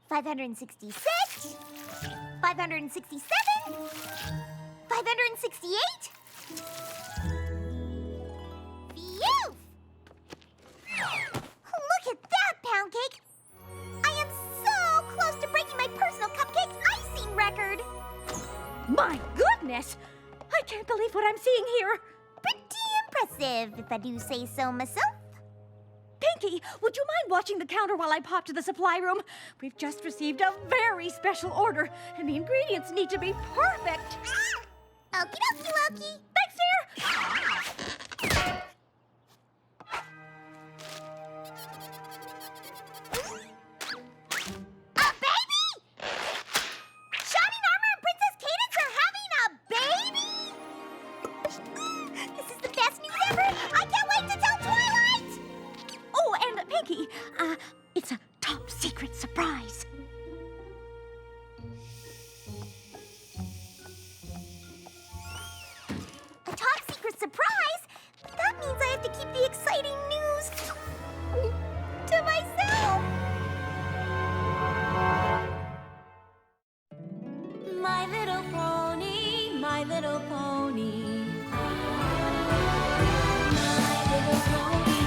566, 567, 568. Phew! Look at that, Pound Cake! I am so close to breaking my personal cupcake icing record! My goodness! I can't believe what I'm seeing here. Pretty impressive, if I do say so myself. Pinkie, would you mind watching the counter while I pop to the supply room? We've just received a very special order, and the ingredients need to be perfect. Okie dokie, Loki. Thanks, dear. A baby? Shining Armor and Princess Cadance are having a baby? This is the best news ever. I can't wait to tell Twilight. Oh, and Pinkie, it's a top secret surprise. A top secret surprise? That means I have to keep the exciting news to myself. My little pony, my little pony. My little pony.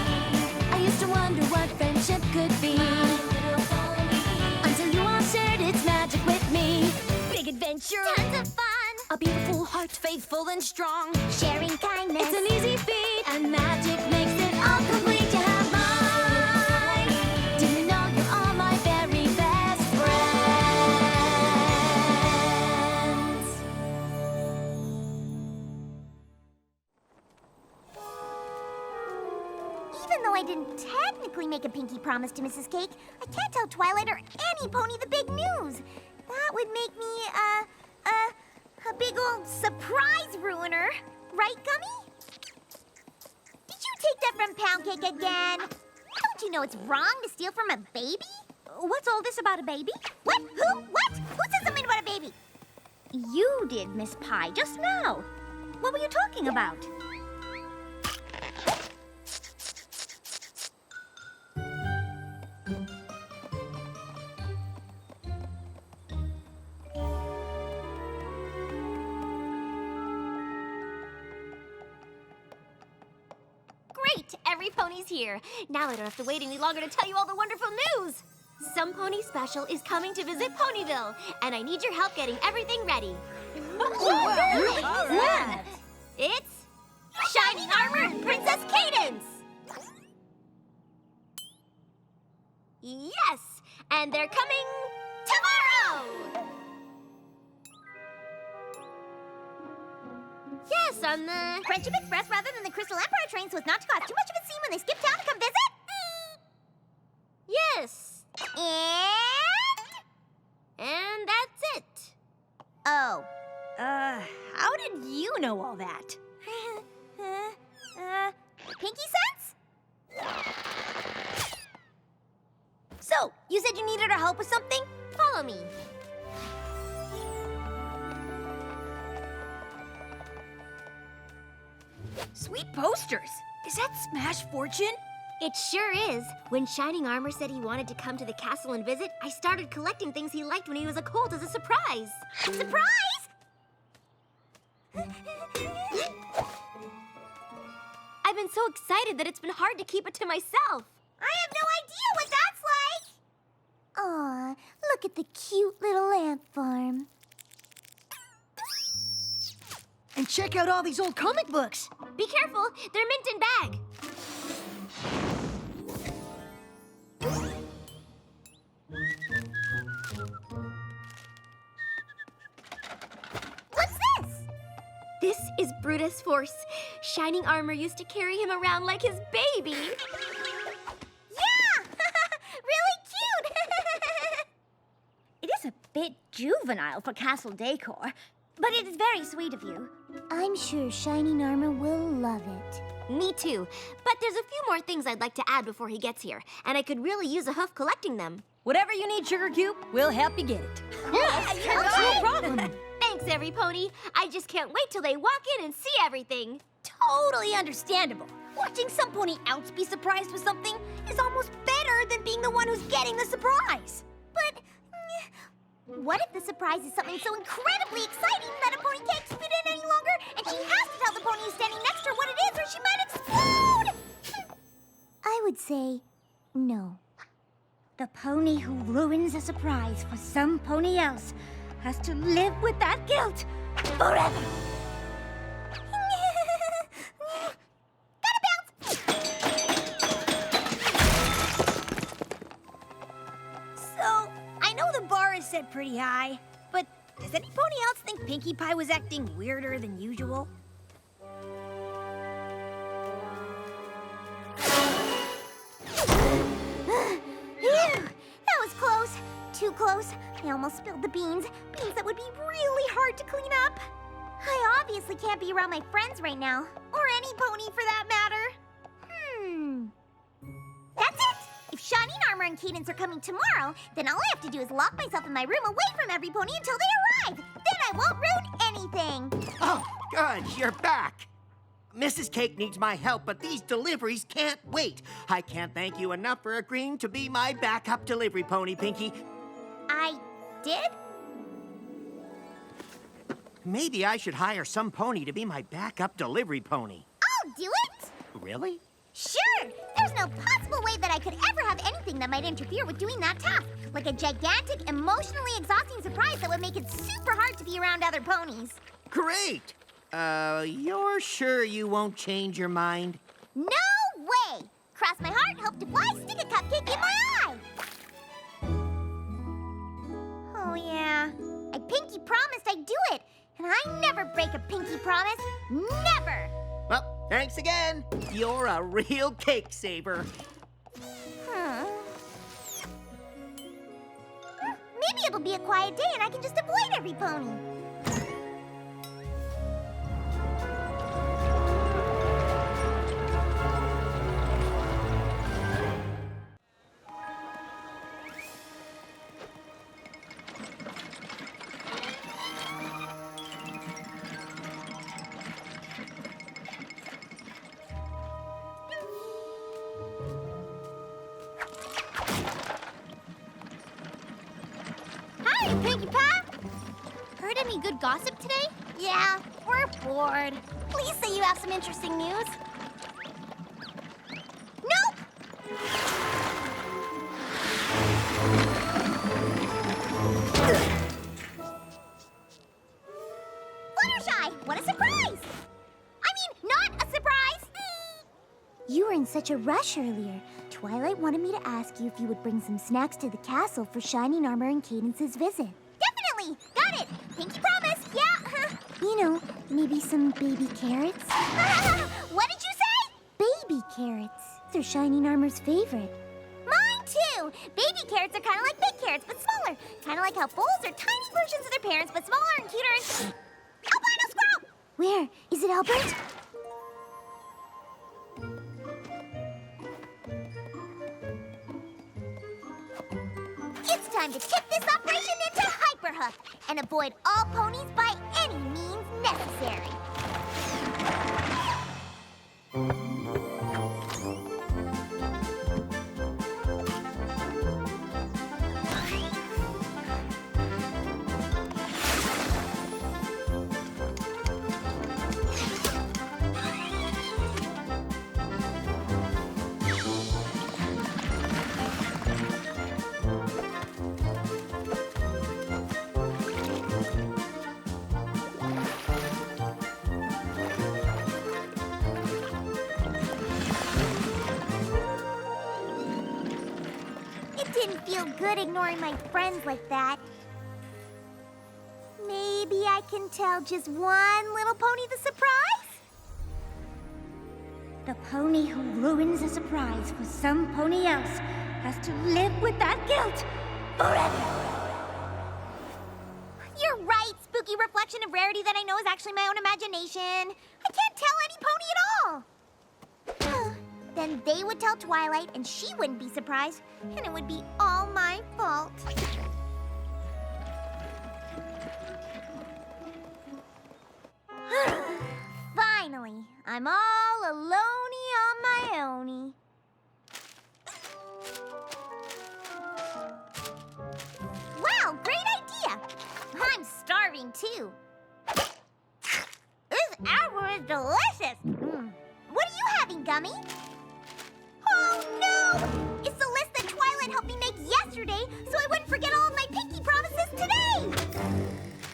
I used to wonder what friendship could be. My little pony. Until you all shared its magic with me. Big adventure. Tons of fun. A beautiful heart, faithful and strong. Sharing kindness. It's an easy feat, and magic makes it all complete. You have mine. Do you know you're all my very best friends? Even though I didn't technically make a pinky promise to Mrs. Cake, I can't tell Twilight or any pony the big news. That would make me, a big old surprise ruiner. Right, Gummy? Did you take that from Pound Cake again? Don't you know it's wrong to steal from a baby? What's all this about a baby? What? Who? What? Who said something about a baby? You did, Miss Pie, just now. What were you talking about? Great! Every pony's here. Now I don't have to wait any longer to tell you all the wonderful news. Some Pony Special is coming to visit Ponyville, and I need your help getting everything ready. Really? All right. It's Shining Armor and Princess Cadance! Yes! And they're coming tomorrow! Yes, on the... Friendship Express rather than the Crystal Empire train so as not to cause too much of a scene when they skip town to come visit? Yes. And that's it. Oh. How did you know all that? Pinky sense? So, you said you needed our help with something? Follow me. Sweet posters. Is that Smash Fortune? It sure is. When Shining Armor said he wanted to come to the castle and visit, I started collecting things he liked when he was a colt as a surprise. Surprise! I've been so excited that it's been hard to keep it to myself. I have no idea what that's like! Aw, look at the cute little ant farm. And check out all these old comic books. Be careful, they're mint in bag. What's this? This is Brutus Force. Shining Armor used to carry him around like his baby. Yeah! Really cute! It is a bit juvenile for castle decor, but it is very sweet of you. I'm sure Shining Armor will love it. Me too. But there's a few more things I'd like to add before he gets here, and I could really use a hoof collecting them. Whatever you need, Sugar Cube, we'll help you get it. Yes, No problem. Thanks, every pony. I just can't wait till they walk in and see everything. Totally understandable. Watching some pony else be surprised with something is almost better than being the one who's getting the surprise. But What if the surprise is something so incredibly exciting that a pony can't keep it in any longer, and she has to tell the pony who's standing next to her what it is, or she might explode? I would say no. The pony who ruins a surprise for some pony else has to live with that guilt forever. So, I know the bar is set pretty high, but does any pony else think Pinkie Pie was acting weirder than usual? Phew, that was close. Too close. I almost spilled the beans. Beans that would be really hard to clean up. I obviously can't be around my friends right now. Or any pony for that matter. That's it! If Shining Armor and Cadance are coming tomorrow, then all I have to do is lock myself in my room away from every pony until they arrive. Then I won't ruin anything. Oh, good, you're back. Mrs. Cake needs my help, but these deliveries can't wait. I can't thank you enough for agreeing to be my backup delivery pony, Pinkie. I did? Maybe I should hire some pony to be my backup delivery pony. I'll do it! Really? Sure! There's no possible way that I could ever have anything that might interfere with doing that task. Like a gigantic, emotionally exhausting surprise that would make it super hard to be around other ponies. Great! You're sure you won't change your mind? No way! Cross my heart, hope to fly, stick a cupcake in my eye! Oh yeah, I pinky promised I'd do it, and I never break a pinky promise. Never! Well, thanks again. You're a real cake saver. Maybe it'll be a quiet day and I can just avoid every pony. Hi, Pinkie Pie. Heard any good gossip today? Yeah, we're bored. Please say you have some interesting news. Nope! Fluttershy, what a surprise! I mean, not a surprise! You were in such a rush earlier. Twilight wanted me to ask you if you would bring some snacks to the castle for Shining Armor and Cadance's visit. Definitely! Got it! Pinky promise! Yeah! You know, maybe some baby carrots? What did you say? Baby carrots. They're Shining Armor's favorite. Mine too! Baby carrots are kind of like big carrots, but smaller. Kind of like how foals are tiny versions of their parents, but smaller and cuter and... Albino squirrel! Where? Is it Albert? It's time to tip this operation into Hyperhoof and avoid all ponies by any means necessary. Didn't feel good ignoring my friends like that. Maybe I can tell just one little pony the surprise? The pony who ruins a surprise for some pony else has to live with that guilt forever. You're right, spooky reflection of Rarity that I know is actually my own imagination. I can't tell any pony at all. Then they would tell Twilight, and she wouldn't be surprised, and it would be all my fault. Finally, I'm all alone-y on my own-y. Wow, great idea! good, too. This apple is delicious. What are you having, Gummy? Oh, no! It's the list that Twilight helped me make yesterday so I wouldn't forget all of my Pinkie promises today.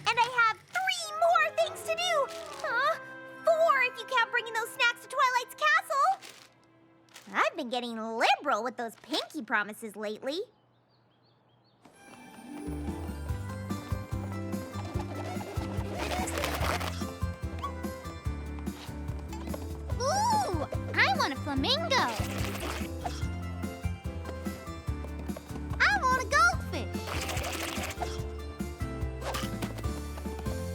And I have 3 more things to do. 4 if you count bringing those snacks to Twilight's castle. I've been getting liberal with those Pinkie promises lately. Ooh, I want a flamingo. I want a goldfish.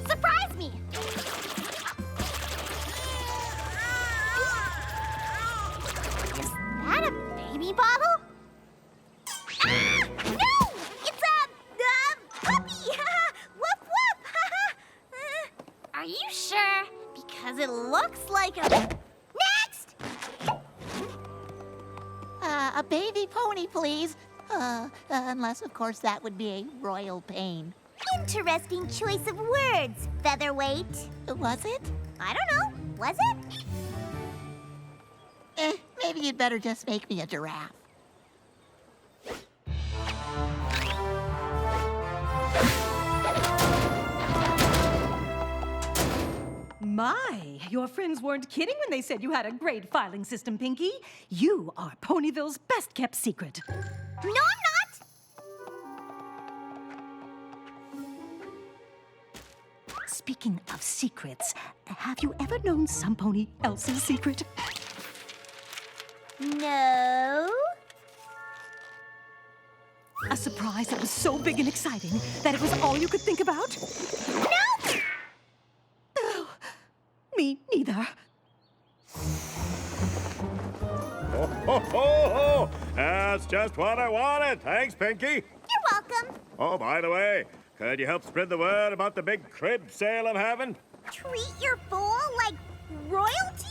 Surprise me. Is that a baby bottle? Ah! No! It's a puppy! Woof woof! Are you sure? Because it looks like a... Next! A baby pony, please. Unless, of course, that would be a royal pain. Interesting choice of words, Featherweight. Was it? I don't know. Was it? Maybe you'd better just make me a giraffe. My, your friends weren't kidding when they said you had a great filing system, Pinkie. You are Ponyville's best-kept secret. No, I'm not! Speaking of secrets, have you ever known some pony else's secret? No. A surprise that was so big and exciting that it was all you could think about? No! Oh, me neither. Ho, ho, ho! That's just what I wanted. Thanks, Pinkie. You're welcome. Oh, by the way, could you help spread the word about the big crib sale I'm having? Treat your fool like royalty?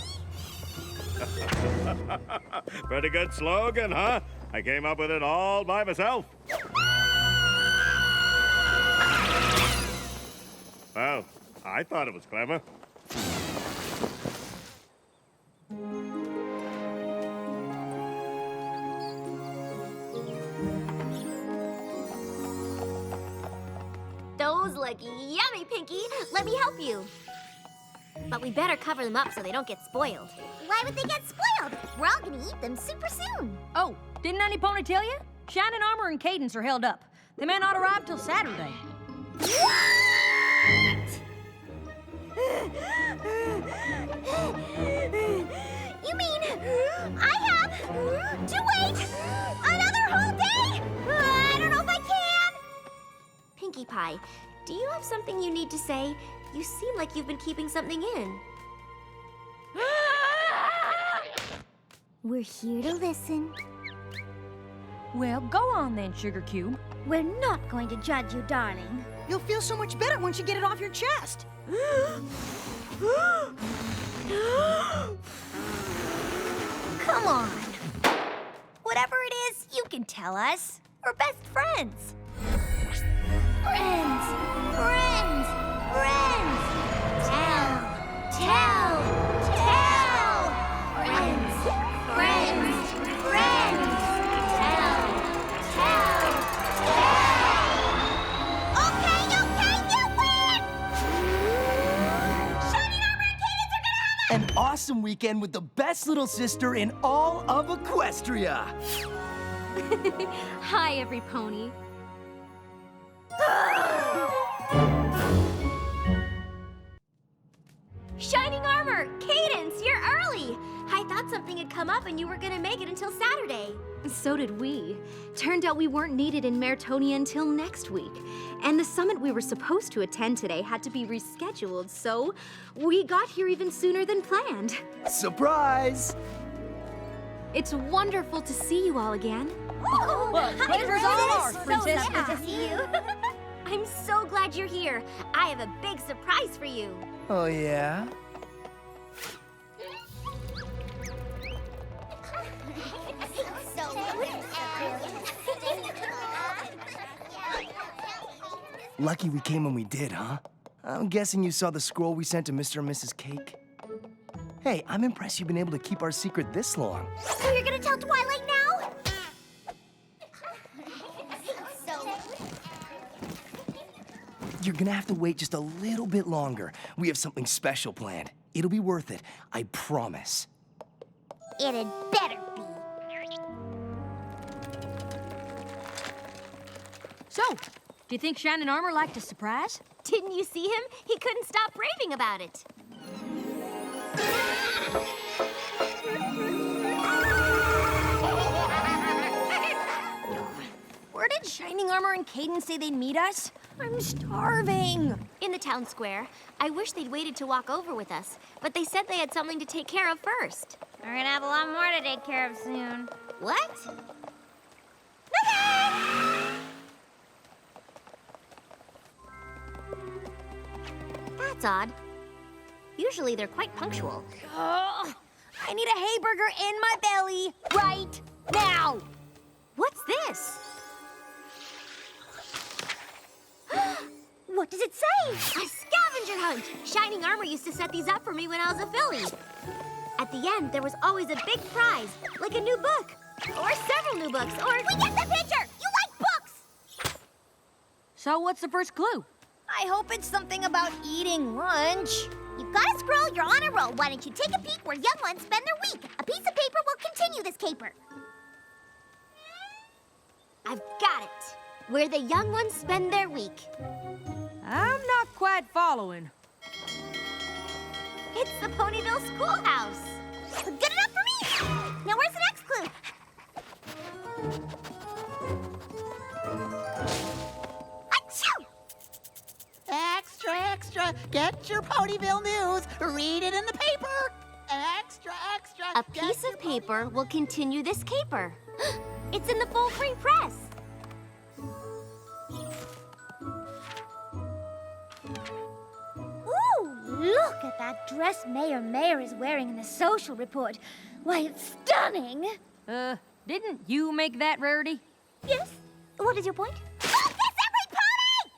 Pretty good slogan, huh? I came up with it all by myself. Well, I thought it was clever. Those look yummy, Pinkie. Let me help you. But we better cover them up so they don't get spoiled. Why would they get spoiled? We're all gonna eat them super soon. Oh, didn't any pony tell you? Shining Armor and Cadance are held up. They may not arrive till Saturday. You mean I have to wait another whole day? I don't know if I can. Pinkie Pie, do you have something you need to say? You seem like you've been keeping something in. We're here to listen. Well, go on then, Sugar Cube. We're not going to judge you, darling. You'll feel so much better once you get it off your chest. Come on. Whatever it is, you can tell us. We're best friends. Friends, friends, friends. Tell, tell, tell. Friends, friends, friends. Tell, tell, tell. Okay, you win! Shining Armor and Cadance are gonna have An awesome weekend with the best little sister in all of Equestria. Hi, every pony. Shining Armor! Cadance, you're early! I thought something had come up and you were gonna make it until Saturday. So did we. Turned out we weren't needed in Mertonia until next week. And the summit we were supposed to attend today had to be rescheduled, so we got here even sooner than planned. Surprise! It's wonderful to see you all again. Well, pleasure's all ours, Princess. So nice to see you. I'm so glad you're here. I have a big surprise for you. Oh, yeah? Lucky we came when we did, huh? I'm guessing you saw the scroll we sent to Mr. and Mrs. Cake. Hey, I'm impressed you've been able to keep our secret this long. So you're gonna tell Twilight now? You're gonna have to wait just a little bit longer. We have something special planned. It'll be worth it, I promise. It'd better be. So, do you think Shannon Armour liked a surprise? Didn't you see him? He couldn't stop raving about it. Where did Shining Armor and Cadance say they'd meet us? I'm starving. In the town square. I wish they'd waited to walk over with us, but they said they had something to take care of first. We're gonna have a lot more to take care of soon. What? That's odd. Usually they're quite punctual. Oh, I need a hayburger in my belly right now. What's this? What does it say? A scavenger hunt! Shining Armor used to set these up for me when I was a filly. At the end, there was always a big prize, like a new book, or several new books, or... We get the picture! You like books! So what's the first clue? I hope it's something about eating lunch. You've got a scroll, you're on a roll. Why don't you take a peek where young ones spend their week? A piece of paper will continue this caper. I've got it. Where the young ones spend their week. I'm not quite following. It's the Ponyville Schoolhouse. Good enough for me! Now where's the next clue? Achoo! Extra, extra, get your Ponyville news. Read it in the paper. Extra, extra. A piece of paper will continue this caper. It's in the full free press. Ooh, look at that dress Mayor is wearing in the social report. Why, it's stunning. Didn't you make that, Rarity? Yes? What is your point? Look, it's every pony!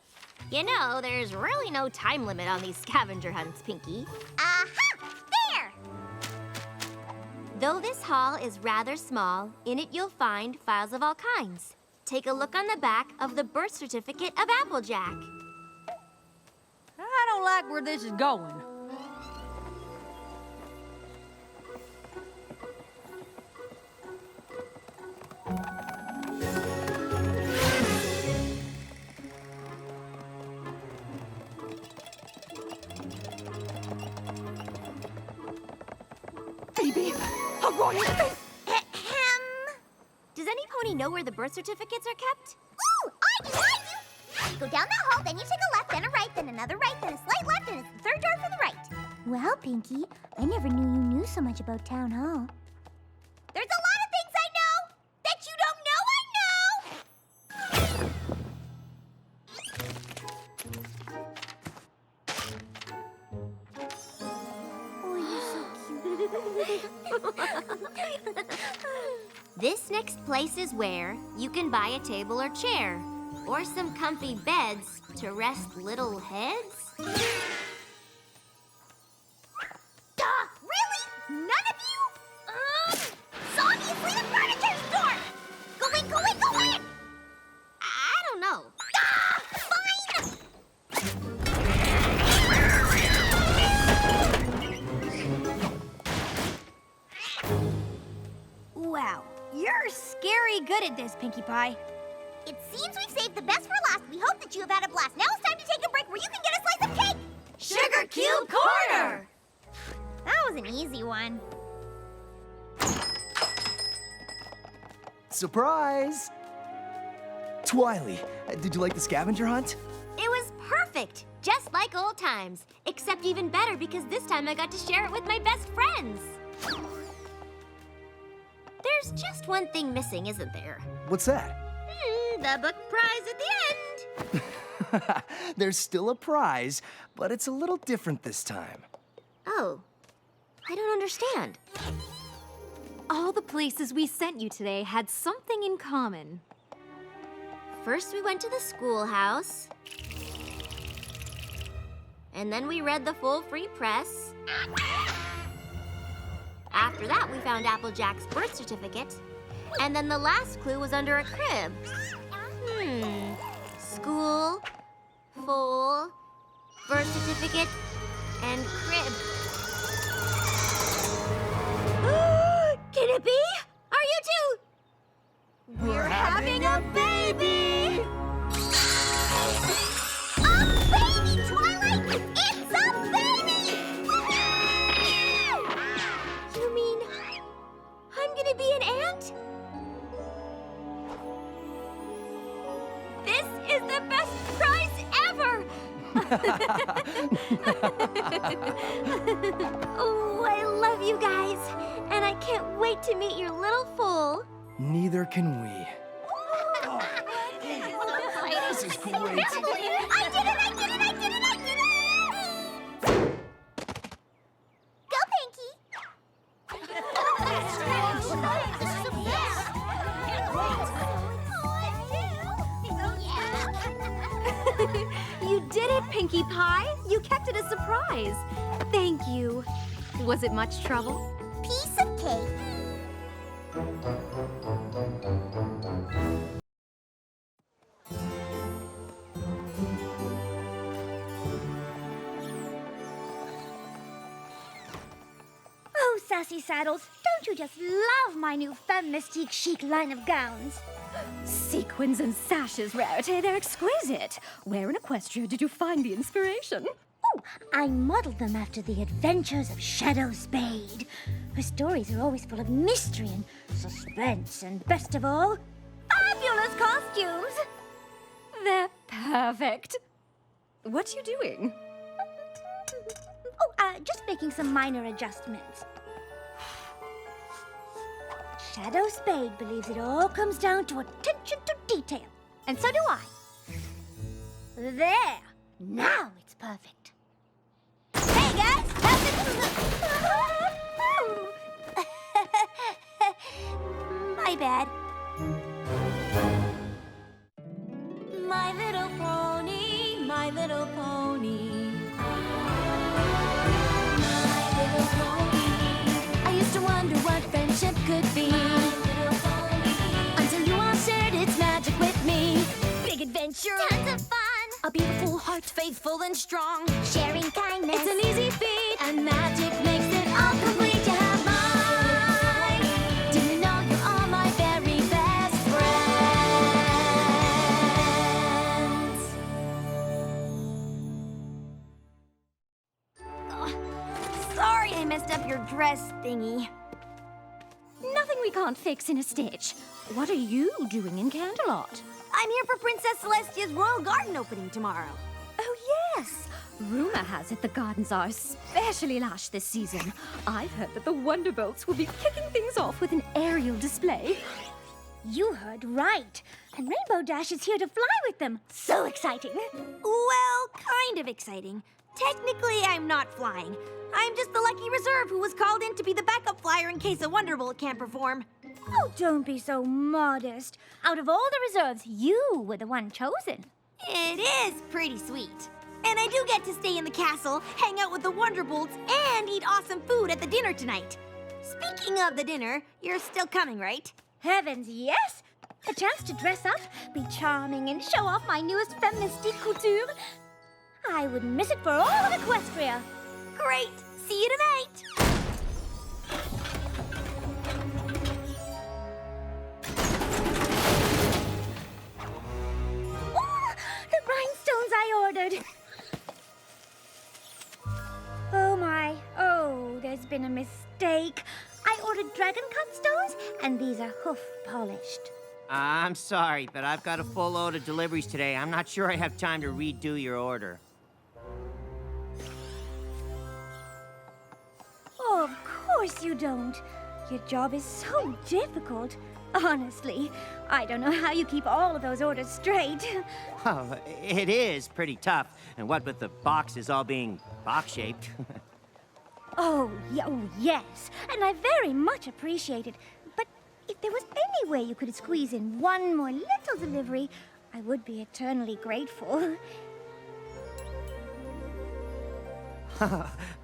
You know, there's really no time limit on these scavenger hunts, Pinkie. Aha! There! Though this hall is rather small, in it you'll find files of all kinds. Take a look on the back of the birth certificate of Applejack. I don't like where this is going. Baby, how going? Does any pony know where the birth certificates are kept? Ooh, I do! Go down that hall, then you take a left, then a right, then another right, then a slight left, and it's the third door from the right. Well, Pinkie, I never knew you knew so much about Town Hall. There's a lot of things I know that you don't know I know! This next place is where you can buy a table or chair, or some comfy beds to rest little heads. Duh! Really? None of you? It's obviously the furniture store! Go in, go in, go in! I don't know. Fine! Wow, you're scary good at this, Pinkie Pie. It seems we've saved the best for last. We hope that you have had a blast. Now it's time to take a break where you can get a slice of cake! Sugar Cube Corner! That was an easy one. Surprise! Twilight, did you like the scavenger hunt? It was perfect, just like old times. Except even better because this time I got to share it with my best friends. There's just one thing missing, isn't there? What's that? The book prize at the end. There's still a prize, but it's a little different this time. Oh, I don't understand. All the places we sent you today had something in common. First we went to the schoolhouse. and then we read the full free press. After that, we found Applejack's birth certificate. And then the last clue was under a crib. School, full, birth certificate, and crib. Can it be? Are you two? We're having a baby! A baby, Twilight! It's a baby! You mean I'm gonna be an ant? This is the best prize ever! Oh, I love you guys, and I can't wait to meet your little fool. Neither can we. This is great. I did it! Go, Pinkie! You did it, Pinkie Pie! You kept it a surprise. Thank you. Was it much trouble? Piece of cake. Oh, Sassy Saddles, don't you just love my new Femme Mystique chic line of gowns? Sequins and sashes, Rarity, they're exquisite. Where in Equestria did you find the inspiration? Oh, I modeled them after the adventures of Shadow Spade. Her stories are always full of mystery and suspense, and best of all, fabulous costumes. They're perfect. What are you doing? Oh, just making some minor adjustments. Shadow Spade believes it all comes down to attention to detail. And so do I. There. Now it's perfect. Hey, guys! My bad. My little pony, my little pony. My little pony. I used to wonder what friendship could be. Until you all shared its magic with me. Big adventure. Tons of fun. A beautiful heart, faithful and strong. Sharing kindness. It's an easy feat, and magic makes it all complete. You have mine. Do you know you're all my very best friends? Sorry I messed up your dress thingy. Nothing we can't fix in a stitch. What are you doing in Canterlot? I'm here for Princess Celestia's Royal Garden opening tomorrow. Oh, yes. Rumor has it the gardens are especially lush this season. I've heard that the Wonderbolts will be kicking things off with an aerial display. You heard right. And Rainbow Dash is here to fly with them. So exciting. Well, kind of exciting. Technically, I'm not flying. I'm just the lucky reserve who was called in to be the backup flyer in case a Wonderbolt can't perform. Oh, don't be so modest. Out of all the reserves, you were the one chosen. It is pretty sweet. And I do get to stay in the castle, hang out with the Wonderbolts, and eat awesome food at the dinner tonight. Speaking of the dinner, you're still coming, right? Heavens, yes! A chance to dress up, be charming, and show off my newest Femme Mystique couture. I wouldn't miss it for all of Equestria. Great! See you tonight! The rhinestones I ordered. Oh my, oh, there's been a mistake. I ordered dragon cut stones, and these are hoof polished. I'm sorry, but I've got a full load of deliveries today. I'm not sure I have time to redo your order. Oh, of course you don't. Your job is so difficult. Honestly, I don't know how you keep all of those orders straight. Oh, it is pretty tough. And what with the boxes all being box-shaped. Oh, yes, and I very much appreciate it. But if there was any way you could squeeze in one more little delivery, I would be eternally grateful.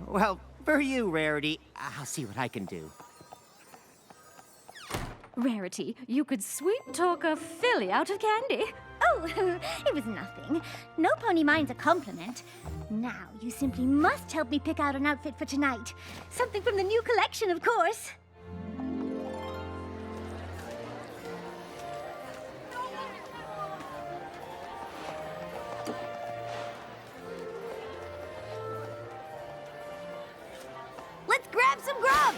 Well, for you, Rarity, I'll see what I can do. Rarity, you could sweet talk a filly out of candy. Oh, it was nothing. No pony minds a compliment. Now, you simply must help me pick out an outfit for tonight. Something from the new collection, of course. Let's grab some grub!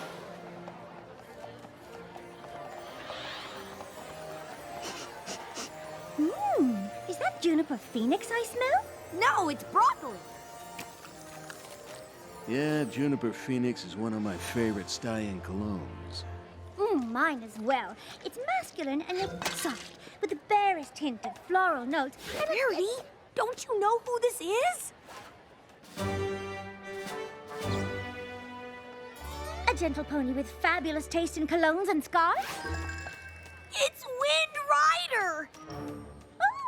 Is that juniper phoenix I smell? No, it's broccoli. Yeah, Juniper Phoenix is one of my favorite stallion colognes. Mine as well. It's masculine and yet soft, with the barest hint of floral notes. And Rarity, don't you know who this is? a gentle pony with fabulous taste in colognes and scarves. It's Wind Rider!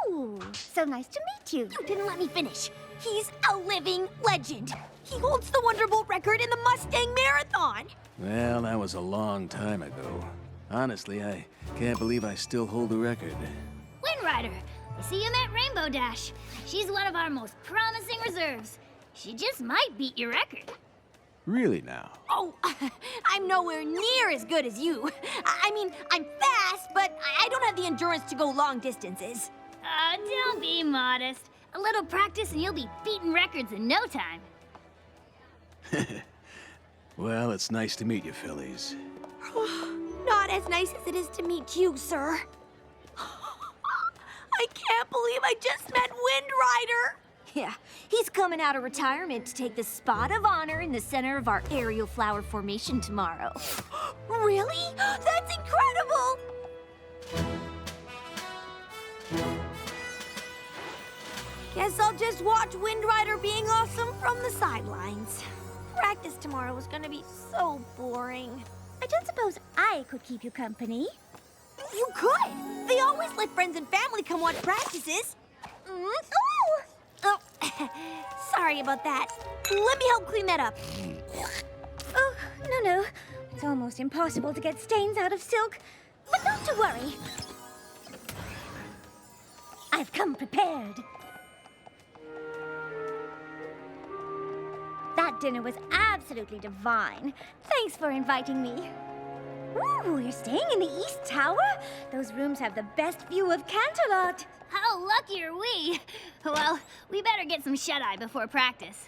Oh, so nice to meet you. You didn't let me finish. He's a living legend. He holds the Wonderbolt record in the Mustang Marathon. Well, that was a long time ago. Honestly, I can't believe I still hold the record. Wind Rider, I see you met Rainbow Dash. She's one of our most promising reserves. She just might beat your record. Really now? Oh, I'm nowhere near as good as you. I mean, I'm fast, but I don't have the endurance to go long distances. Don't be modest. A little practice and you'll be beating records in no time. Well, it's nice to meet you, fillies. Not as nice as it is to meet you, sir. I can't believe I just met Wind Rider. Yeah, he's coming out of retirement to take the spot of honor in the center of our aerial flower formation tomorrow. Really? That's incredible! Guess I'll just watch Wind Rider being awesome from the sidelines. Practice tomorrow is gonna be so boring. I don't suppose I could keep you company. You could! They always let friends and family come watch practices. Oh, sorry about that. Let me help clean that up. Oh, no. It's almost impossible to get stains out of silk. But not to worry. I've come prepared. That dinner was absolutely divine. Thanks for inviting me. Ooh, you're staying in the East Tower? Those rooms have the best view of Canterlot. How lucky are we? Well, we better get some shut-eye before practice.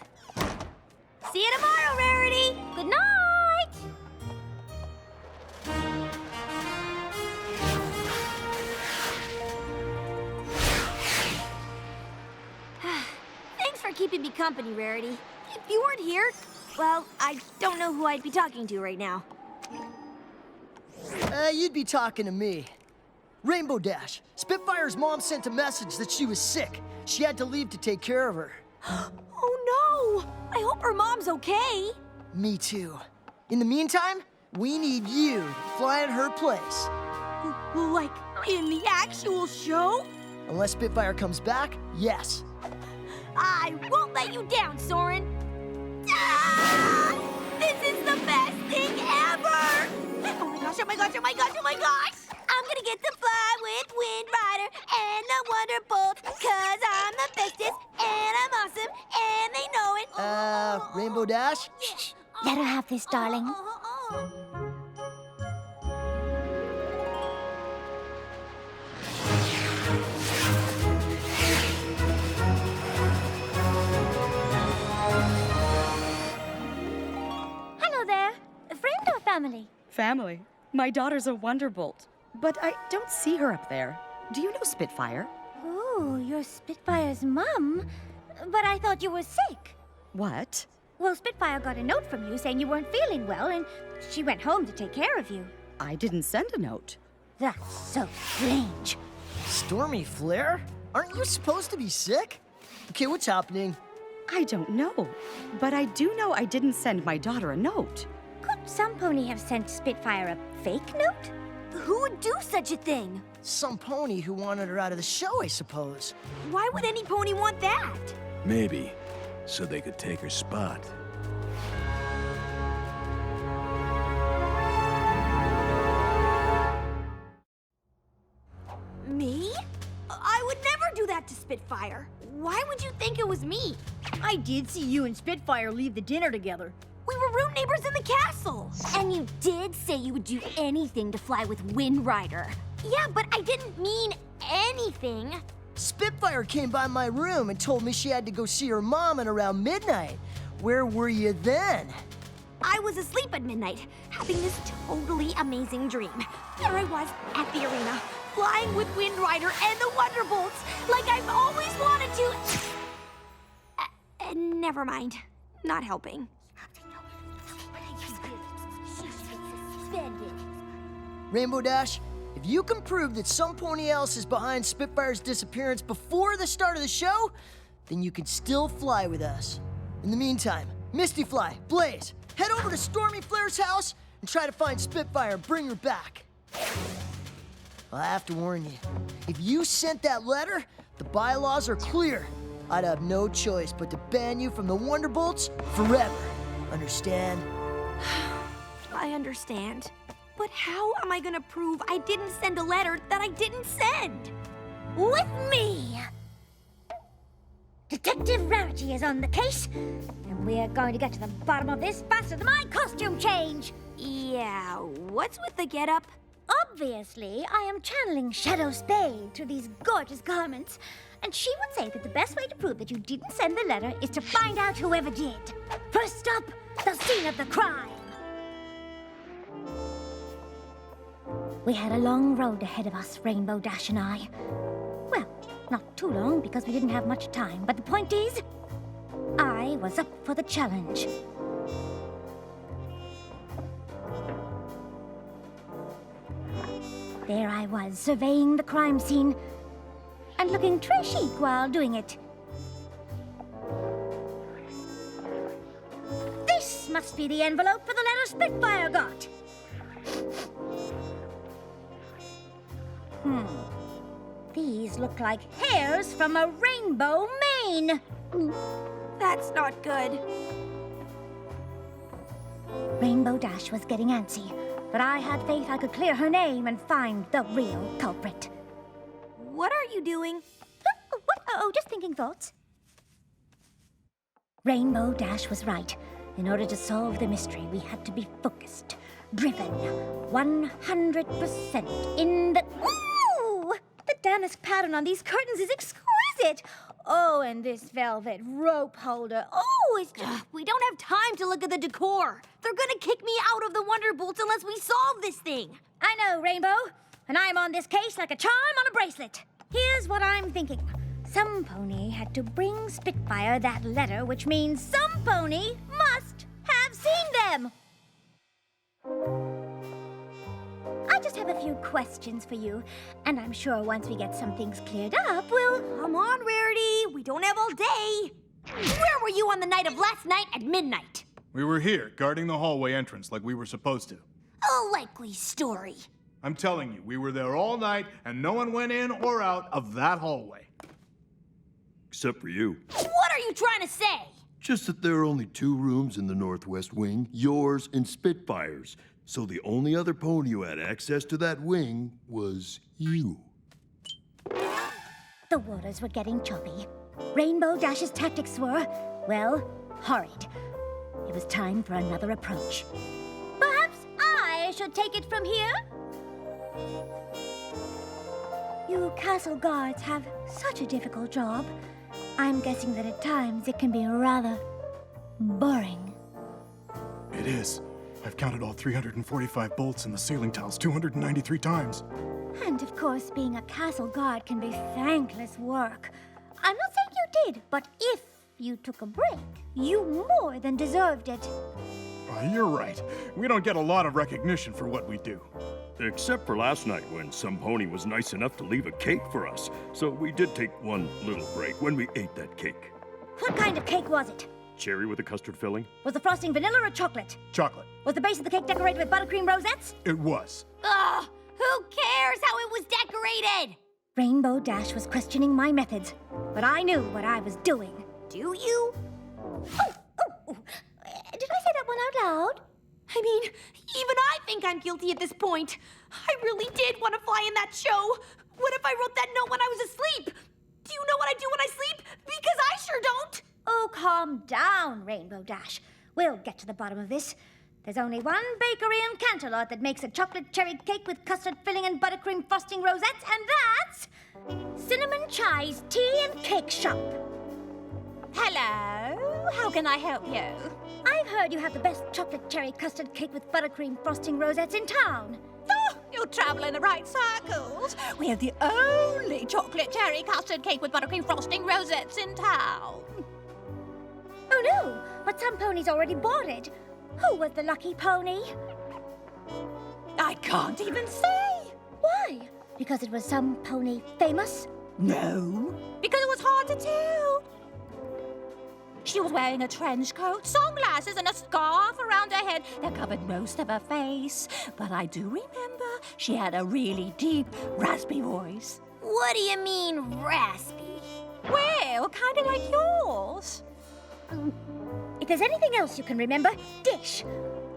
See you tomorrow, Rarity! Good night! Thanks for keeping me company, Rarity. If you weren't here, well, I don't know who I'd be talking to right now. You'd be talking to me. Rainbow Dash, Spitfire's mom sent a message that she was sick. She had to leave to take care of her. Oh no! I hope her mom's okay. Me too. In the meantime, we need you to fly at her place. Like, in the actual show? Unless Spitfire comes back, yes. I won't let you down, Soren. Ah! This is the best thing ever! Oh my gosh, oh my gosh, oh my gosh, oh my gosh! I'm gonna get to fly with Wind Rider and the Wonderbolt, 'cause I'm the bestest and I'm awesome and they know it. Rainbow Dash? Let her have this, darling. Hello there. A friend or family? Family. My daughter's a Wonderbolt, but I don't see her up there. Do you know Spitfire? Oh, you're Spitfire's mum. But I thought you were sick. What? Well, Spitfire got a note from you saying you weren't feeling well, and she went home to take care of you. I didn't send a note. That's so strange. Stormy Flare? Aren't you supposed to be sick? Okay, what's happening? I don't know, but I do know I didn't send my daughter a note. Could some pony have sent Spitfire a fake note? Who would do such a thing? Some pony who wanted her out of the show, I suppose. Why would any pony want that? Maybe, so they could take her spot. I would never do that to Spitfire. Why would you think it was me? I did see you and Spitfire leave the dinner together. We were room neighbors in the castle. And you did say you would do anything to fly with Wind Rider. Yeah, but I didn't mean anything. Spitfire came by my room and told me she had to go see her mom at around midnight. Where were you then? I was asleep at midnight, having this totally amazing dream. There I was at the arena, flying with Wind Rider and the Wonderbolts, like I've always wanted to. Never mind. Not helping. Rainbow Dash, if you can prove that some pony else is behind Spitfire's disappearance before the start of the show, then you can still fly with us. In the meantime, Misty Fly, Blaze, head over to Stormy Flare's house and try to find Spitfire and bring her back. I have to warn you, if you sent that letter, the bylaws are clear. I'd have no choice but to ban you from the Wonderbolts forever. Understand? I understand. But how am I gonna prove I didn't send a letter that I didn't send? With me! Detective Rarity is on the case, and we're going to get to the bottom of this faster than my costume change! Yeah, what's with the getup? Obviously, I am channeling Shadow Spade through these gorgeous garments, and she would say that the best way to prove that you didn't send the letter is to find out whoever did. First stop, the scene of the crime. We had a long road ahead of us, Rainbow Dash and I. Well, not too long because we didn't have much time, but the point is, I was up for the challenge. There I was, surveying the crime scene and looking très chic while doing it. This must be the envelope for the letter Spitfire got. These look like hairs from a rainbow mane. That's not good. Rainbow Dash was getting antsy, but I had faith I could clear her name and find the real culprit. What are you doing? Oh, just thinking thoughts. Rainbow Dash was right. In order to solve the mystery, we had to be focused, driven, 100% in the... Ooh! The damask pattern on these curtains is exquisite. Oh, and this velvet rope holder. Oh, it's just... We don't have time to look at the decor. They're gonna kick me out of the Wonderbolts unless we solve this thing. I know, Rainbow. And I'm on this case like a charm on a bracelet. Here's what I'm thinking. Some pony had to bring Spitfire that letter, which means some pony must have seen them. I just have a few questions for you, and I'm sure once we get some things cleared up, we'll... Come on, Rarity. We don't have all day. Where were you on the night of last night at midnight? We were here, guarding the hallway entrance like we were supposed to. A likely story. I'm telling you, we were there all night, and no one went in or out of that hallway. Except for you. What are you trying to say? Just that there are only 2 rooms in the northwest wing, yours and Spitfire's. So the only other pony who had access to that wing was you. The waters were getting choppy. Rainbow Dash's tactics were, well, horrid. It was time for another approach. Perhaps I should take it from here? You castle guards have such a difficult job. I'm guessing that at times it can be rather boring. It is. I've counted all 345 bolts in the ceiling tiles 293 times. And of course, being a castle guard can be thankless work. I'm not saying you did, but if you took a break, you more than deserved it. You're right. We don't get a lot of recognition for what we do. Except for last night when some pony was nice enough to leave a cake for us. So we did take one little break when we ate that cake. What kind of cake was it? Cherry with a custard filling? Was the frosting vanilla or chocolate? Chocolate. Was the base of the cake decorated with buttercream rosettes? It was. Ugh! Who cares how it was decorated? Rainbow Dash was questioning my methods, but I knew what I was doing. Do you? Oh. Did I say that one out loud? I mean, even I think I'm guilty at this point. I really did want to fly in that show. What if I wrote that note when I was asleep? Calm down, Rainbow Dash. We'll get to the bottom of this. There's only one bakery in Canterlot that makes a chocolate cherry cake with custard filling and buttercream frosting rosettes, and that's Cinnamon Chai's Tea and Cake Shop. Hello, how can I help you? I've heard you have the best chocolate cherry custard cake with buttercream frosting rosettes in town. Oh, you travel in the right circles. We have the only chocolate cherry custard cake with buttercream frosting rosettes in town. Oh no, but some ponies already bought it. Who was the lucky pony? I can't even say. Why? Because it was some pony famous? No, because it was hard to tell. She was wearing a trench coat, sunglasses, and a scarf around her head that covered most of her face. But I do remember she had a really deep, raspy voice. What do you mean, raspy? Well, kind of like yours. If there's anything else you can remember, dish.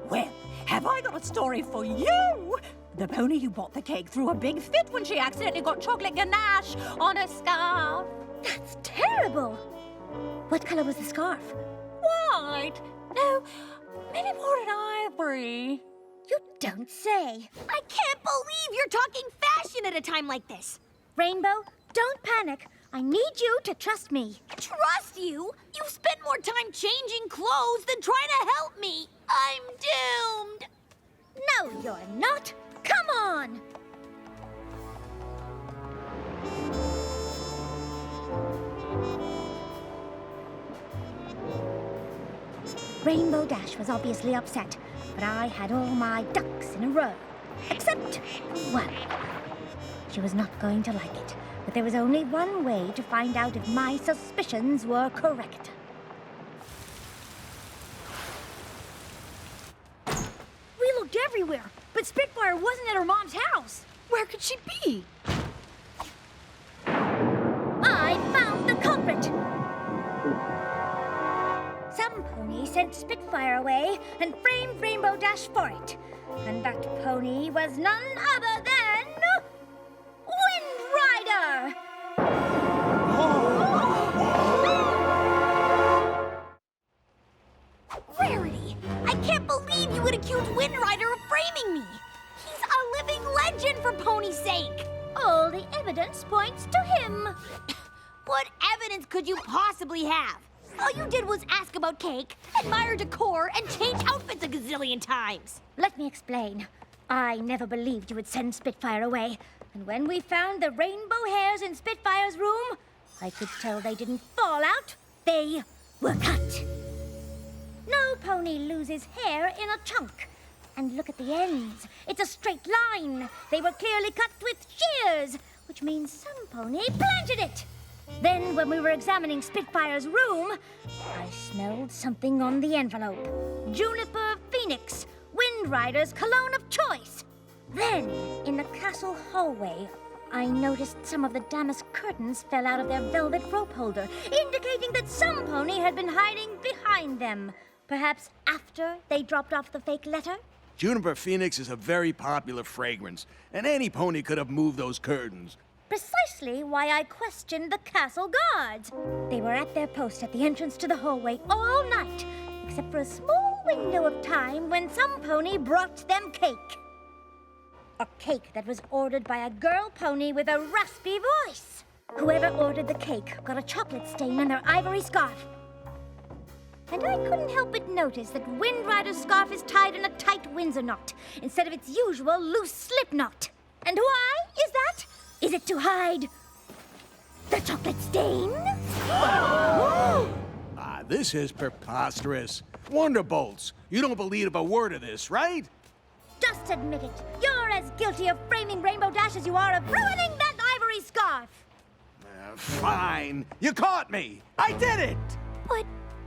Well, have I got a story for you? The pony who bought the cake threw a big fit when she accidentally got chocolate ganache on her scarf. That's terrible. What color was the scarf? White. No, maybe more than ivory. You don't say. I can't believe you're talking fashion at a time like this. Rainbow, don't panic. I need you to trust me. Trust you? You've spent more time changing clothes than trying to help me. I'm doomed. No, you're not. Come on. Rainbow Dash was obviously upset, but I had all my ducks in a row. Except one. She was not going to like it, but there was only one way to find out if my suspicions were correct. We looked everywhere, but Spitfire wasn't at her mom's house. Where could she be? I found the culprit! Some pony sent Spitfire away and framed Rainbow Dash for it. And that pony was none other than... Wind Rider! Rarity! I can't believe you would accuse Wind Rider of framing me! He's a living legend for pony's sake! All the evidence points to him. What evidence could you possibly have? All you did was ask about cake, admire decor, and change outfits a gazillion times. Let me explain. I never believed you would send Spitfire away. And when we found the rainbow hairs in Spitfire's room, I could tell they didn't fall out. They were cut. No pony loses hair in a chunk. And look at the ends. It's a straight line. They were clearly cut with shears, which means some pony planted it. Then, when we were examining Spitfire's room, I smelled something on the envelope. Juniper Phoenix, Wind Rider's cologne of choice. Then, in the castle hallway, I noticed some of the damask curtains fell out of their velvet rope holder, indicating that some pony had been hiding behind them. Perhaps after they dropped off the fake letter? Juniper Phoenix is a very popular fragrance, and any pony could have moved those curtains. Precisely why I questioned the castle guards. They were at their post at the entrance to the hallway all night, except for a small window of time when some pony brought them cake. A cake that was ordered by a girl pony with a raspy voice. Whoever ordered the cake got a chocolate stain on their ivory scarf. And I couldn't help but notice that Wind Rider's scarf is tied in a tight Windsor knot instead of its usual loose slip knot. And why is that? Is it to hide the chocolate stain? This is preposterous. Wonderbolts, you don't believe a word of this, right? Just admit it. You're as guilty of framing Rainbow Dash as you are of ruining that ivory scarf. Fine. You caught me. I did it. But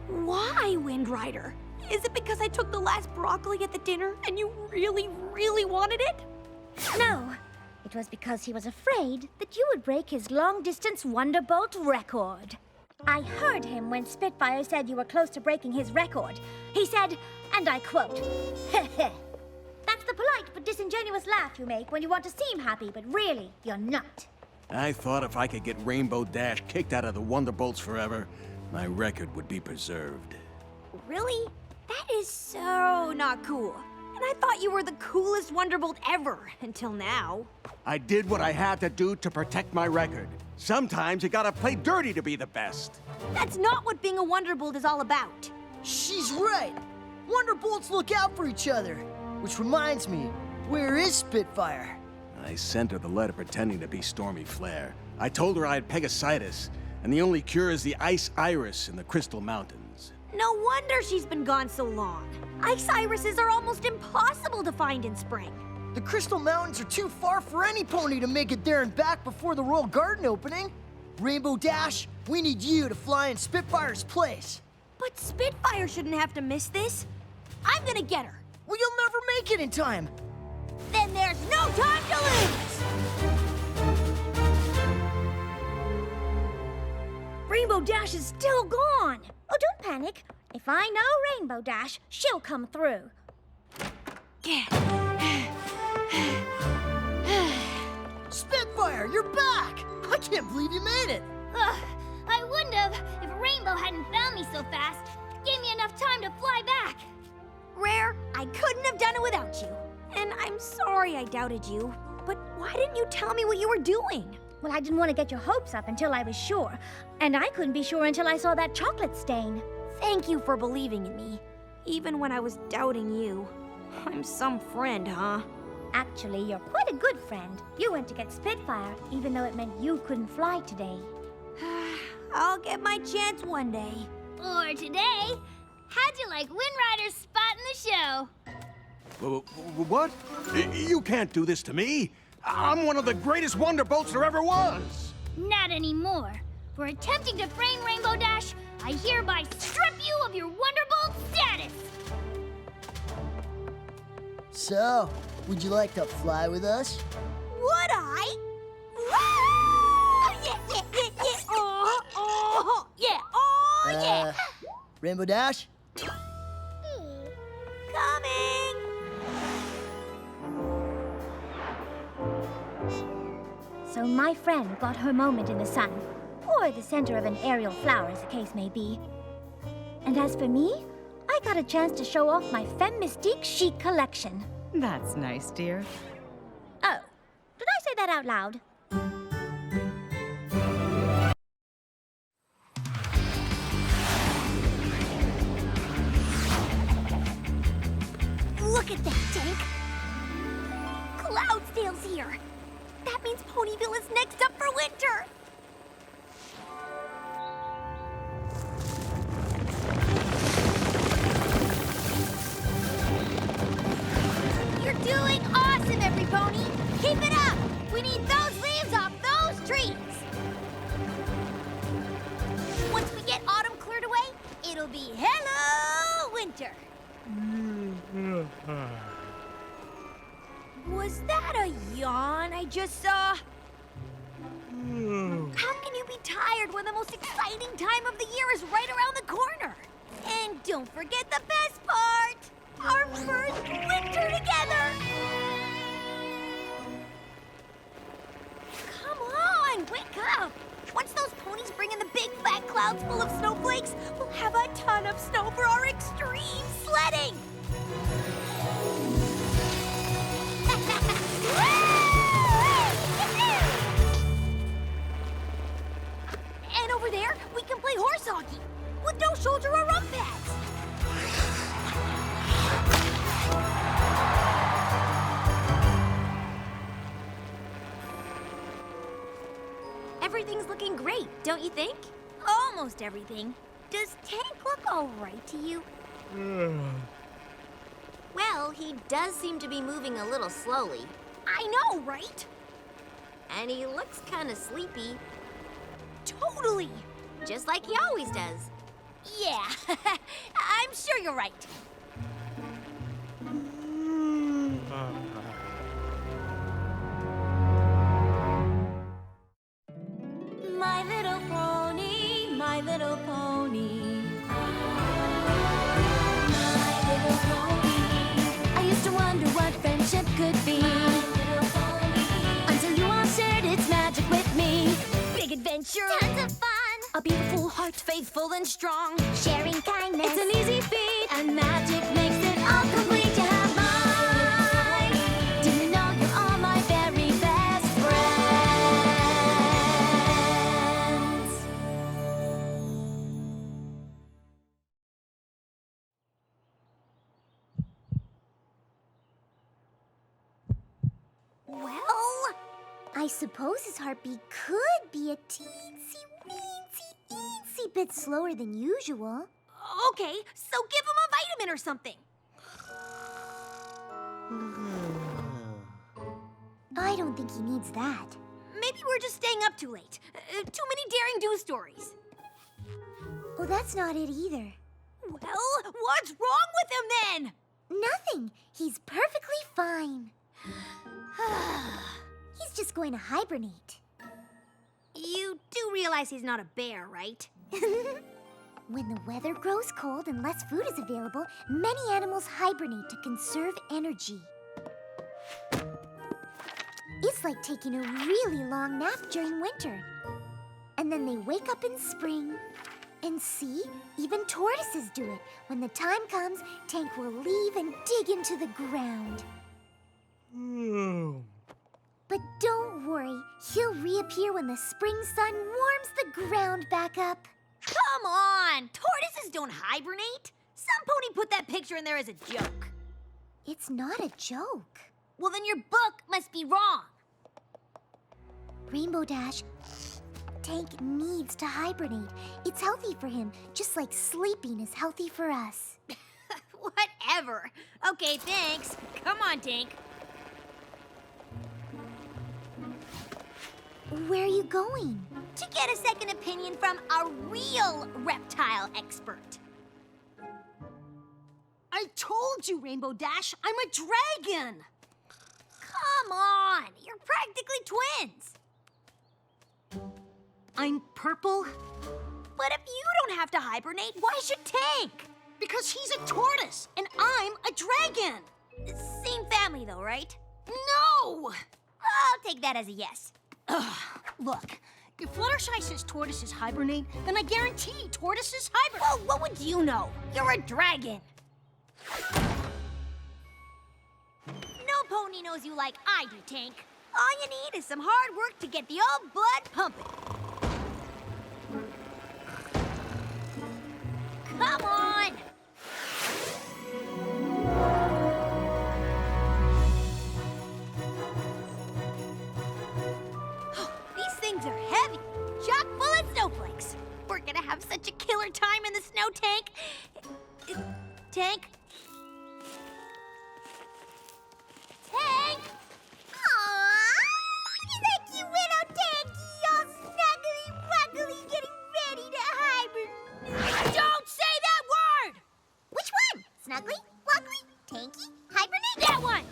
why, Wind Rider? Is it because I took the last broccoli at the dinner and you really, really wanted it? No. It was because he was afraid that you would break his long-distance Wonderbolt record. I heard him when Spitfire said you were close to breaking his record. He said, and I quote, "Heh heh." That's the polite but disingenuous laugh you make when you want to seem happy, but really, you're not. I thought if I could get Rainbow Dash kicked out of the Wonderbolts forever, my record would be preserved. Really? That is so not cool. And I thought you were the coolest Wonderbolt ever, until now. I did what I had to do to protect my record. Sometimes you gotta play dirty to be the best. That's not what being a Wonderbolt is all about. She's right. Wonderbolts look out for each other. Which reminds me, where is Spitfire? I sent her the letter pretending to be Stormy Flare. I told her I had Pegasitis, and the only cure is the ice iris in the Crystal Mountains. No wonder she's been gone so long. Ice irises are almost impossible to find in spring. The Crystal Mountains are too far for any pony to make it there and back before the Royal Garden opening. Rainbow Dash, we need you to fly in Spitfire's place. But Spitfire shouldn't have to miss this. I'm gonna get her. Well, you'll never make it in time. Then there's no time to lose! Rainbow Dash is still gone. Oh, don't panic. If I know Rainbow Dash, she'll come through. Spitfire, you're back! I can't believe you made it. I wouldn't have if Rainbow hadn't found me so fast. Gave me enough time to fly back. Rare, I couldn't have done it without you. And I'm sorry I doubted you. But why didn't you tell me what you were doing? Well, I didn't want to get your hopes up until I was sure. And I couldn't be sure until I saw that chocolate stain. Thank you for believing in me, even when I was doubting you. I'm some friend, huh? Actually, you're quite a good friend. You went to get Spitfire, even though it meant you couldn't fly today. I'll get my chance one day. Or today. How'd you like Wind Rider's spot in the show? What? You can't do this to me. I'm one of the greatest Wonderbolts there ever was. Not anymore. For attempting to frame Rainbow Dash, I hereby strip you of your Wonderbolt status. So, would you like to fly with us? Would I? Yeah, yeah, yeah, yeah. Oh, yeah, oh, yeah. Rainbow Dash? Coming. So my friend got her moment in the sun, or the center of an aerial flower, as the case may be. And as for me, I got a chance to show off my Femme Mystique chic collection. That's nice, dear. Oh, did I say that out loud? Look at that, Tank. Cloudsdale's here. That means Ponyville is next up for winter. You're doing awesome, every pony. Keep it up. We need those leaves off those trees. Once we get autumn cleared away, it'll be hello, winter. Was that a yawn I just saw? How can you be tired when the most exciting time of the year is right around the corner? And don't forget the best part! Our first winter together! Come on, wake up! Once those ponies bring in the big fat clouds full of snowflakes, we'll have a ton of snow for our extreme sledding! And over there, we can play horse hockey with no shoulder or rump pads. Everything's looking great, don't you think? Almost everything. Does Tank look all right to you? Well, he does seem to be moving a little slowly. I know, right? And he looks kind of sleepy. Totally! Just like he always does. Yeah, I'm sure you're right. My little pony, my little pony. My little pony. I used to wonder what friendship could be. Until you all shared its magic with me. Big adventure. Tons of fun. A beautiful heart, faithful and strong. Sharing kindness. It's an easy feat, and magic makes it all complete. You have mine. Do you know you're all my very best friends? Well, I suppose his heartbeat could be a teensy bit slower than usual. Okay, so give him a vitamin or something. I don't think he needs that. Maybe we're just staying up too late. Too many daring do stories. Well, that's not it either. Well, what's wrong with him then? Nothing. He's perfectly fine. He's just going to hibernate. You do realize he's not a bear, right? When the weather grows cold and less food is available, many animals hibernate to conserve energy. It's like taking a really long nap during winter. And then they wake up in spring. And see, even tortoises do it. When the time comes, Tank will leave and dig into the ground. But don't worry, he'll reappear when the spring sun warms the ground back up. Come on! Tortoises don't hibernate. Some pony put that picture in there as a joke. It's not a joke. Well, then your book must be wrong. Rainbow Dash, Tank needs to hibernate. It's healthy for him, just like sleeping is healthy for us. Whatever. Okay, thanks. Come on, Tank. Where are you going? To get a second opinion from a real reptile expert. I told you, Rainbow Dash, I'm a dragon. Come on, you're practically twins. I'm purple? But if you don't have to hibernate, why should Tank? Because he's a tortoise, and I'm a dragon. Same family, though, right? No! I'll take that as a yes. Look, if Fluttershy says tortoises hibernate, then I guarantee tortoises hibernate. Well, what would you know? You're a dragon. No pony knows you like I do, Tank. All you need is some hard work to get the old blood pumping. Come on! These things are heavy, chock full of snowflakes. We're gonna have such a killer time in the snow, Tank. Tank? Tank! Aww! That cute little Tanky, all snuggly-wuggly, getting ready to hibernate. Don't say that word! Which one? Snuggly, wuggly, Tanky, hibernate? That one!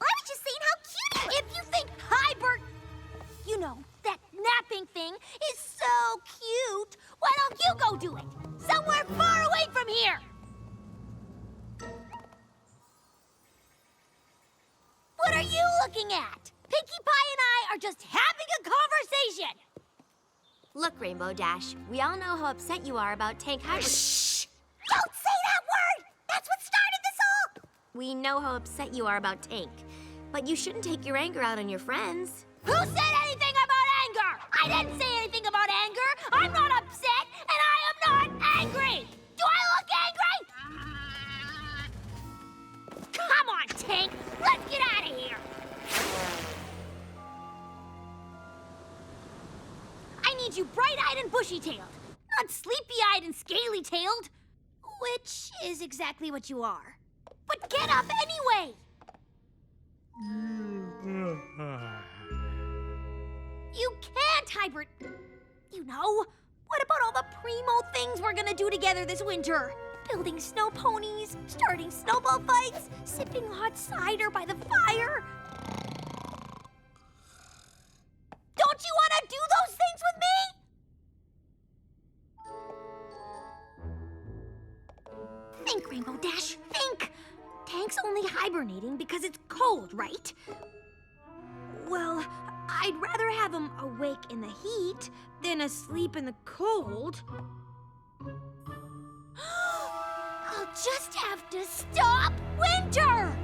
I was just saying how cute he If you think you know, that napping thing is so cute, why don't you go do it? Somewhere far away from here! What are you looking at? Pinkie Pie and I are just having a conversation! Look, Rainbow Dash, we all know how upset you are about Tank hibernating. Shh! Don't say that word! That's what started this all! We know how upset you are about Tank, but you shouldn't take your anger out on your friends. Who said anything about anger? I didn't say anything about anger. I'm not upset, and I am not angry. Do I look angry? Come on, Tank. Let's get out of here. I need you bright-eyed and bushy-tailed, not sleepy-eyed and scaly-tailed, which is exactly what you are. But get up anyway. You can't hibernate. You know, what about all the primo things we're gonna do together this winter? Building snow ponies, starting snowball fights, sipping hot cider by the fire. Don't you want to do those things with me? Think, Rainbow Dash, think. Tank's only hibernating because it's cold, right? Well, I I'd rather have him awake in the heat than asleep in the cold. I'll just have to stop winter!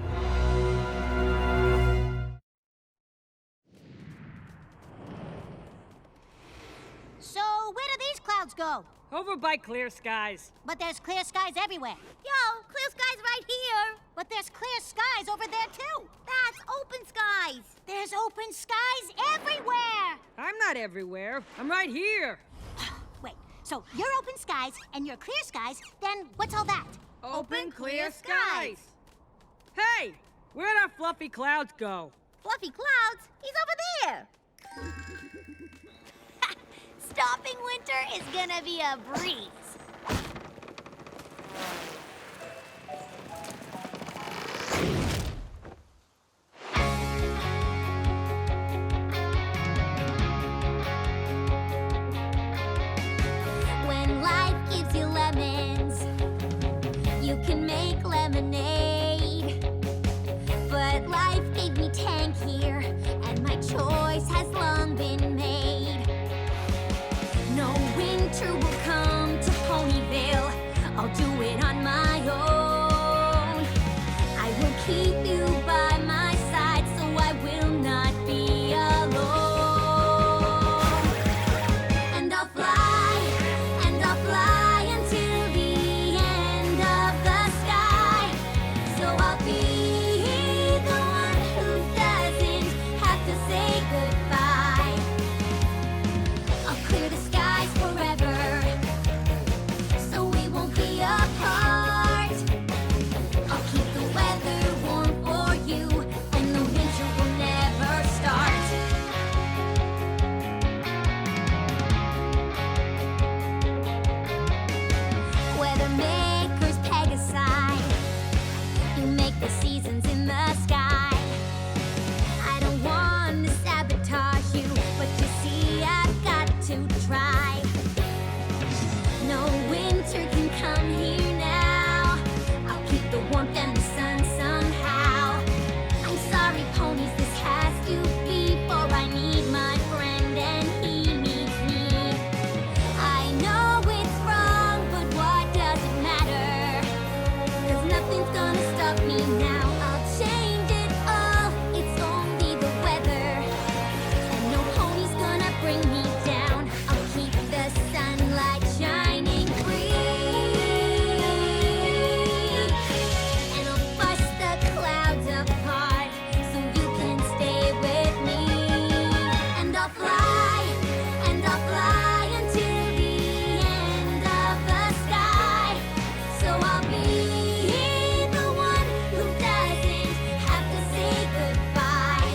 So, where do these clouds go? Over by clear skies. But there's clear skies everywhere. Yo, clear skies right here. But there's clear skies over there, too. That's open skies. There's open skies everywhere. I'm not everywhere. I'm right here. Wait, so you're open skies and you're clear skies, then what's all that? Open clear skies. Hey, where'd our fluffy clouds go? Fluffy clouds? He's over there. Stopping winter is gonna be a breeze. When life gives you lemons, you can make lemonade. But life gave me Tank here, and my choice has long been made. No winter will come to Ponyville. I'll do it on my own. I will keep you by my side, so I will not be alone. And I'll fly until the end of the sky. So I'll be the one who doesn't have to say goodbye. I'll clear the skies forever, so we won't be apart. I'll keep the weather warm for you, and the winter will never start. Weather makers, Pegasi, you make the seasons in the sky. I don't want to sabotage you, but you see I've got to try. No winter can come here now. I'll keep the warmth and the sun somehow. I'm sorry, ponies, this has to be, for I need my friend and he needs me. I know it's wrong, but what does it matter? 'Cause nothing's gonna stop me now. I'll change it all, it's only the weather. And no pony's gonna bring me down. I'll keep the sunlight shining free. And I'll bust the clouds apart, so you can stay with me. And I'll fly until the end of the sky. So I'll be the one who doesn't have to say goodbye.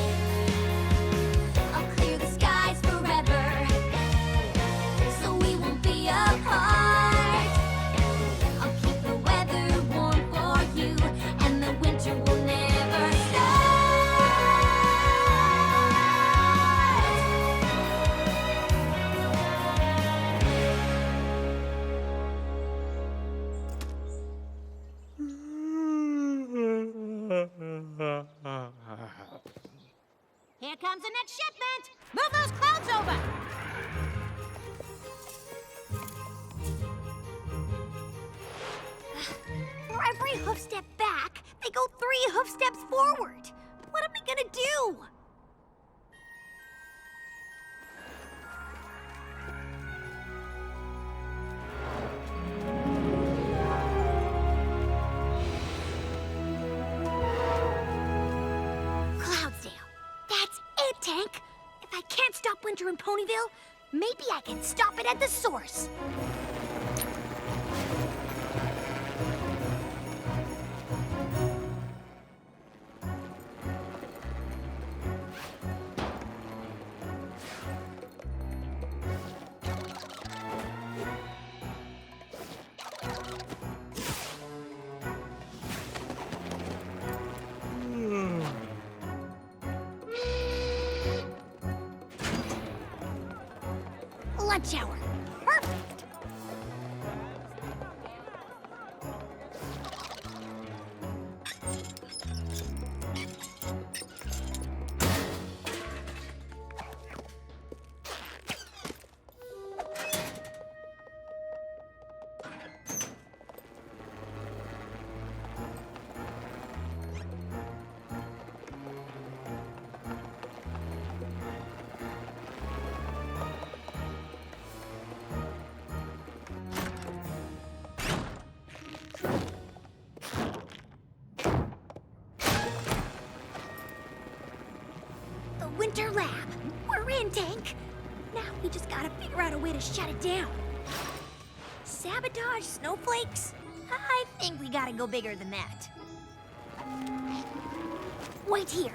I'll clear the skies forever, so we won't be apart. I'll keep the weather warm for you, and the winter will never start. Here comes the next shipment. Move those clouds over. For every hoof step back, they go 3 hoof steps forward. What am I gonna do? Cloudsdale. That's it, Tank. If I can't stop winter in Ponyville, maybe I can stop it at the source. Lunch hour. Perfect. winter lab. We're in, Tank. Now we just gotta figure out a way to shut it down. Sabotage snowflakes? I think we gotta go bigger than that. Wait here.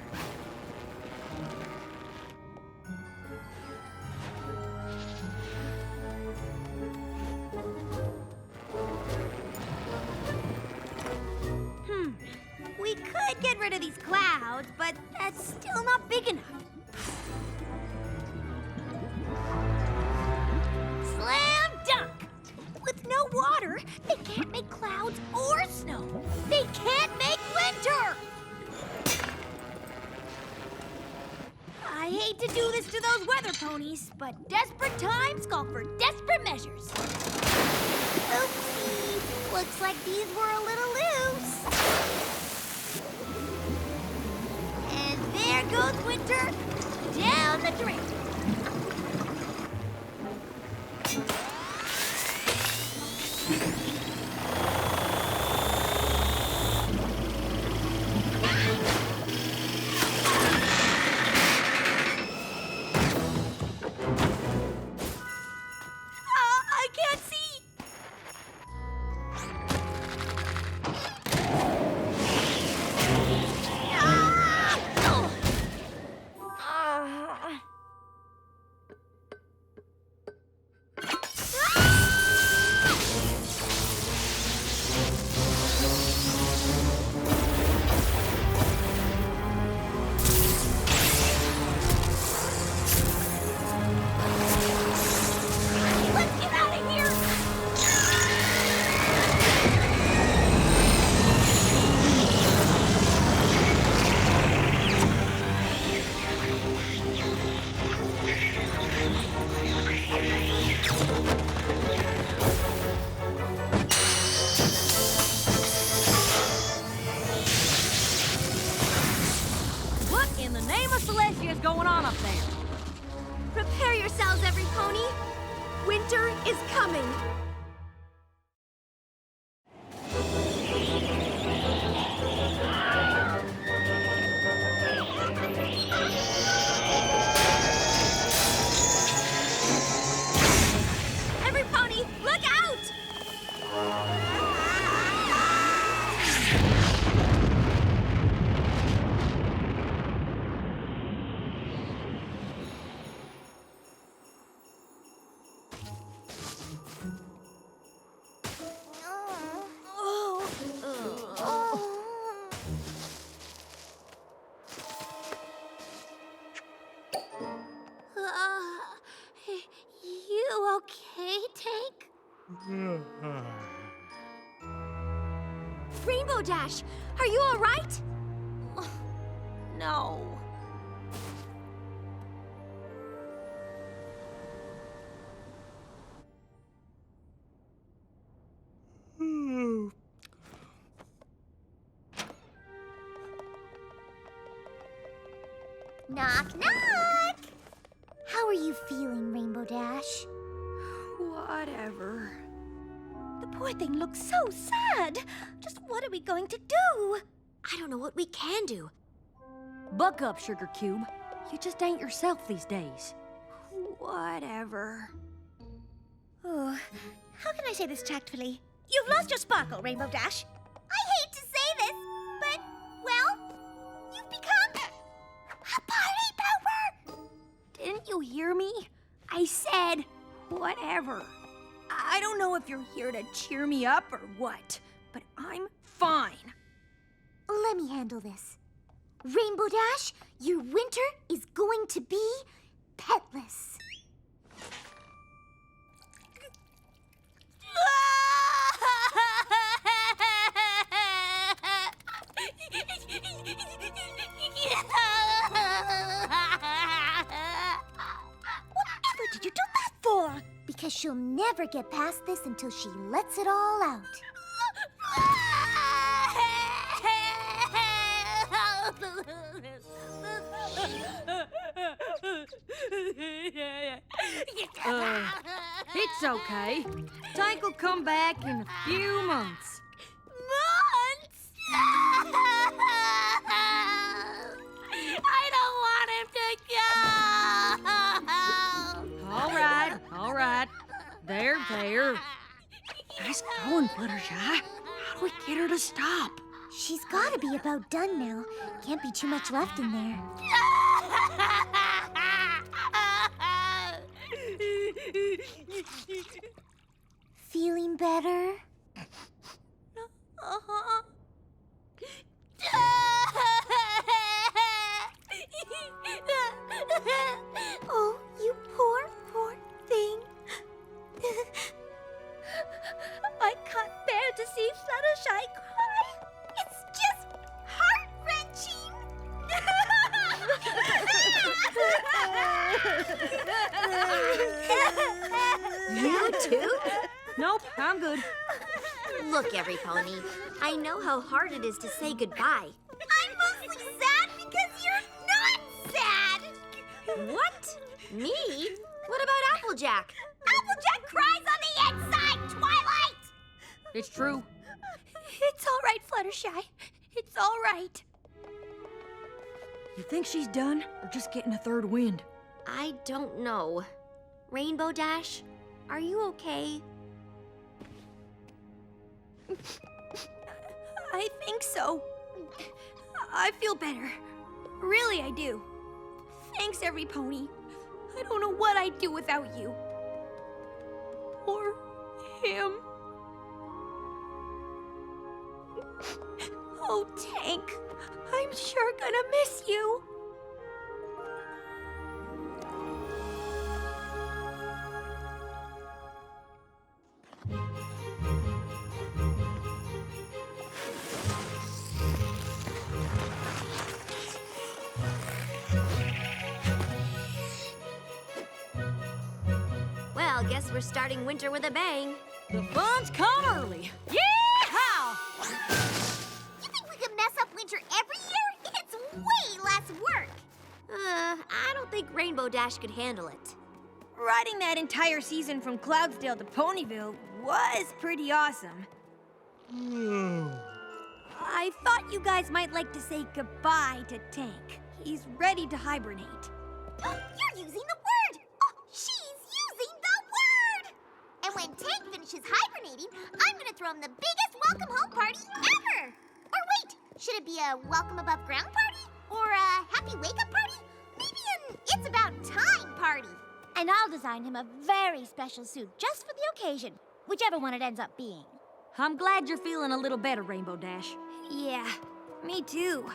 We could get rid of these clouds, but that's still not big enough. Slam dunk! With no water, they can't make clouds or snow. They can't make winter! I hate to do this to those weather ponies, but desperate times call for desperate measures. Oopsie! Looks like these were a little loose. And there goes winter down the drain. I can't see. Let's get out of here! What in the name of Celestia is going on up there? Prepare yourselves, every pony. Winter is coming. Every pony, look out! You okay, Tank? Rainbow Dash, are you all right? No. Knock, knock! How are you feeling, Rainbow Dash? Whatever. The poor thing looks so sad. Just what are we going to do? I don't know what we can do. Buck up, Sugar Cube. You just ain't yourself these days. Whatever. Oh, how can I say this tactfully? You've lost your sparkle, Rainbow Dash. I hate to say this, but, well, you've become a party pooper! Didn't you hear me? I said whatever. I don't know if you're here to cheer me up or what, but I'm fine. Let me handle this. Rainbow Dash, your winter is going to be petless. Whatever did you do that for? Because she'll never get past this until she lets it all out. It's okay. Tank will come back in a few months. Months? I don't want him to go! There. Nice going, Fluttershy. How do we get her to stop? She's gotta be about done now. Can't be too much left in there. Feeling better? Oh, you poor thing. I can't bear to see Fluttershy cry. It's just heart-wrenching. You too? Nope, I'm good. Look, every pony, I know how hard it is to say goodbye. I'm mostly sad because you're not sad. What? Me? What about Applejack? Applejack cries on the inside, Twilight! It's true. It's all right, Fluttershy. It's all right. You think she's done, or just getting a third wind? I don't know. Rainbow Dash, are you okay? I think so. I feel better. Really, I do. Thanks, every pony. I don't know what I'd do without you. Or him. Oh, Tank, I'm sure gonna miss you. Well, guess we're starting winter with a bang. The fun's come early. Yeehaw! You think we could mess up winter every year? It's way less work. I don't think Rainbow Dash could handle it. Riding that entire season from Cloudsdale to Ponyville was pretty awesome. I thought you guys might like to say goodbye to Tank. He's ready to hibernate. You're using the word! Oh, she's using the word! And when Tank finishes hibernating, I'm gonna throw him the biggest welcome home party ever! Or wait, should it be a welcome above ground party? Or a happy wake-up party? Maybe an it's about time party. And I'll design him a very special suit just for the occasion, whichever one it ends up being. I'm glad you're feeling a little better, Rainbow Dash. Yeah, me too.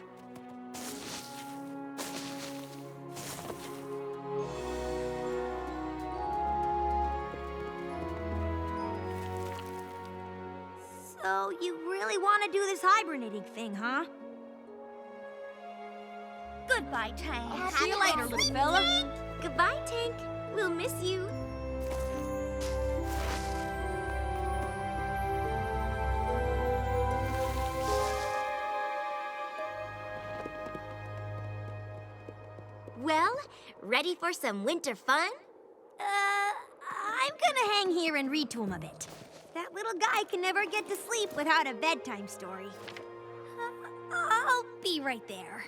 So you really want to do this hibernating thing, huh? Goodbye, Tank. See you later, little fella. Goodbye, Tank. We'll miss you. Well, ready for some winter fun? I'm gonna hang here and read to him a bit. That little guy can never get to sleep without a bedtime story. I'll be right there.